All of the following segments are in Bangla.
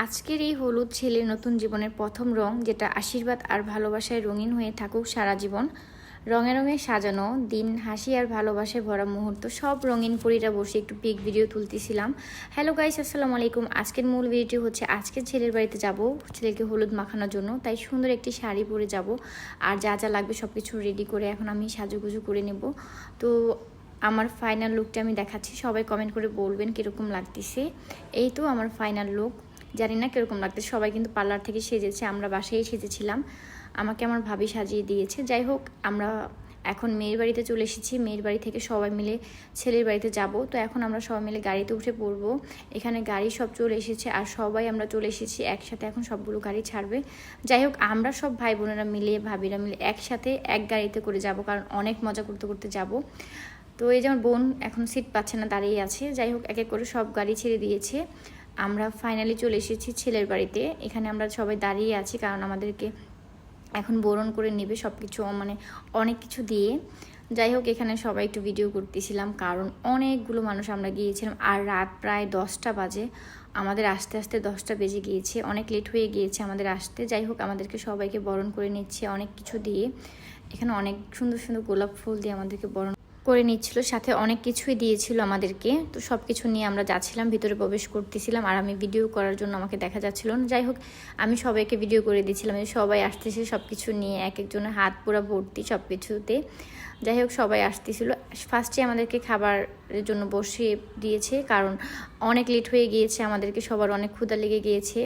আজকের এই হলুদ ছেলের নতুন জীবনের প্রথম রং, যেটা আশীর্বাদ আর ভালোবাসায় রঙিন হয়ে থাকুক সারা জীবন। রঙে রঙে সাজানো দিন, হাসি আর ভালোবাসায় ভরা মুহূর্ত, সব রঙিন পরীরা বসে একটু পিক ভিডিও তুলতেছিলাম। হ্যালো গাইস, আসসালামু আলাইকুম। আজকের মূল ভিডিওটি হচ্ছে আজকে ছেলের বাড়িতে যাব, ছেলেকে হলুদ মাখানোর জন্য। তাই সুন্দর একটি শাড়ি পরে যাব, আর যা যা লাগবে সব কিছু রেডি করে এখন আমি সাজুগুজু করে নেব। তো আমার ফাইনাল লুকটা আমি দেখাচ্ছি, সবাই কমেন্ট করে বলবেন কীরকম লাগতেছে। এই তো আমার ফাইনাল লুক, জানি না কীরকম লাগতেছে। সবাই কিন্তু পার্লার থেকে সেজেছে, আমরা বাসায় সেজেছিলাম, আমাকে আমার ভাবি সাজিয়ে দিয়েছে। যাই হোক, আমরা এখন মেয়ের বাড়িতে চলে এসেছি। মেয়ের বাড়ি থেকে সবাই মিলে ছেলের বাড়িতে যাব। তো এখন আমরা সবাই মিলে গাড়িতে উঠে পড়বো। এখানে গাড়ি সব চলে এসেছে আর সবাই আমরা চলে এসেছি একসাথে। এখন সবগুলো গাড়ি ছাড়বে। যাই হোক, আমরা সব ভাই বোনেরা মিলে, ভাবিরা মিলে একসাথে এক গাড়িতে করে যাব, কারণ অনেক মজা করতে করতে যাব। তো এই যে আমার বোন এখন সিট পাচ্ছে না, দাঁড়িয়ে আছে। যাই হোক, এক এক করে সব গাড়ি ছেড়ে দিয়েছে। আমরা ফাইনালি চলে এসেছি ছেলের বাড়িতে। এখানে আমরা সবাই দাঁড়িয়ে আছি, কারণ আমাদেরকে এখন বরণ করে নেবে সব কিছু, মানে অনেক কিছু দিয়ে। যাই হোক, এখানে সবাই একটু ভিডিও করতেছিলাম, কারণ অনেকগুলো মানুষ আমরা গিয়েছিলাম। আর রাত প্রায় 10টা বাজে, আমাদের আস্তে আস্তে 10টা বেজে গিয়েছে, অনেক লেট হয়ে গিয়েছে আমাদের আসতে। যাই হোক, আমাদেরকে সবাইকে বরণ করে নিচ্ছে অনেক কিছু দিয়ে। এখানে অনেক সুন্দর সুন্দর গোলাপ ফুল দিয়ে আমাদেরকে বরণ করে নিচ্ছিল, সাথে অনেক কিছুই দিয়েছিল আমাদেরকে। তো সব কিছু নিয়ে আমরা যাচ্ছিলাম, ভিতরে প্রবেশ করতেছিলাম, আর আমি ভিডিও করার জন্য আমাকে দেখা যাচ্ছিল না। যাই হোক, আমি সবাইকে ভিডিও করে দিয়েছিলাম। সবাই আসতেছে সব কিছু নিয়ে, এক একজনের হাত পুরো ভর্তি সব কিছুতে। যাই হোক, সবাই আসতেছিল। ফার্স্টে আমাদেরকে খাবারের জন্য বসিয়ে দিয়েছে, কারণ অনেক লেট হয়ে গিয়েছে, আমাদেরকে সবার অনেক ক্ষুধা লেগে গিয়েছে।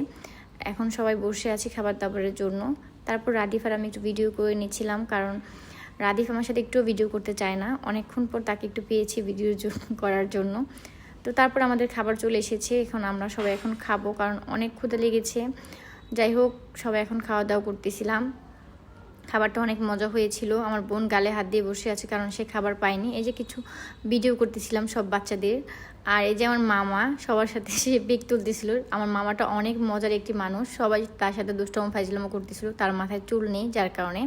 এখন সবাই বসে আছি খাবার দাবারের জন্য। তারপর রাদিফার আমি একটু ভিডিও করে নিচ্ছিলাম, কারণ রাদিফ আমার সাথে একটুও ভিডিও করতে চায় না। অনেকক্ষণ পর তাকে একটু পেয়েছি ভিডিও করার জন্য। তো তারপর আমাদের খাবার চলে এসেছে, এখন আমরা সবাই এখন খাবো, কারণ অনেক ক্ষুধা লেগেছে। যাই হোক, সবাই এখন খাওয়া দাওয়া করতেছিলাম। খাবারটা অনেক মজা হয়েছিল। আমার বোন গালে হাত দিয়ে বসে আছে, কারণ সে খাবার পায়নি। এই যে কিছু ভিডিও করতেছিলাম সব বাচ্চাদের। আর এই যে আমার মামা সবার সাথে সে পিক তুলতেছিল। আমার মামাটা অনেক মজার একটি মানুষ, সবাই তার সাথে দুষ্টম ফাইজলামো করতেছিল। তার মাথায় চুল নেই, যার কারণে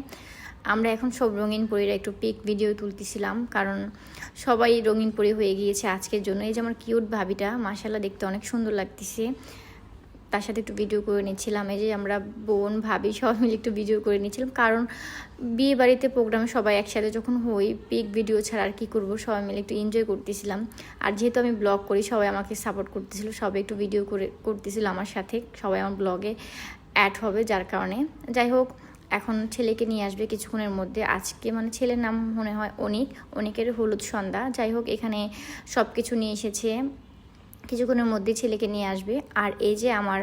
আমরা এখন সব রঙিন পরীরা একটু পিক ভিডিও তুলতেছিলাম, কারণ সবাই রঙিন পরী হয়ে গিয়েছে আজকের জন্য। এই যে আমার কিউট ভাবিটা, মাশাআল্লাহ দেখতে অনেক সুন্দর লাগতেছে, তার সাথে একটু ভিডিও করে নিচ্ছিলাম। এই যে আমরা বোন ভাবি সবাই মিলে একটু ভিডিও করে নিচ্ছিলাম, কারণ বিয়ে বাড়িতে প্রোগ্রামে সবাই একসাথে যখন হই, পিক ভিডিও ছাড়া আর কী করবো, সবাই মিলে একটু এনজয় করতেছিলাম। আর যেহেতু আমি ব্লগ করি, সবাই আমাকে সাপোর্ট করতেছিল, সবাই একটু ভিডিও করতেছিল আমার সাথে, সবাই আমার ব্লগে অ্যাড হবে, যার কারণে। যাই হোক, এখন ছেলেকে নিয়ে আসবে কিছুক্ষণের মধ্যে। আজকে মানে ছেলের নাম মনে হয় অনিকের হলুদ সন্ধ্যা। যাই হোক, এখানে সব কিছু নিয়ে এসেছে, কিছুক্ষণের মধ্যে ছেলেকে নিয়ে আসবে। আর এই যে আমার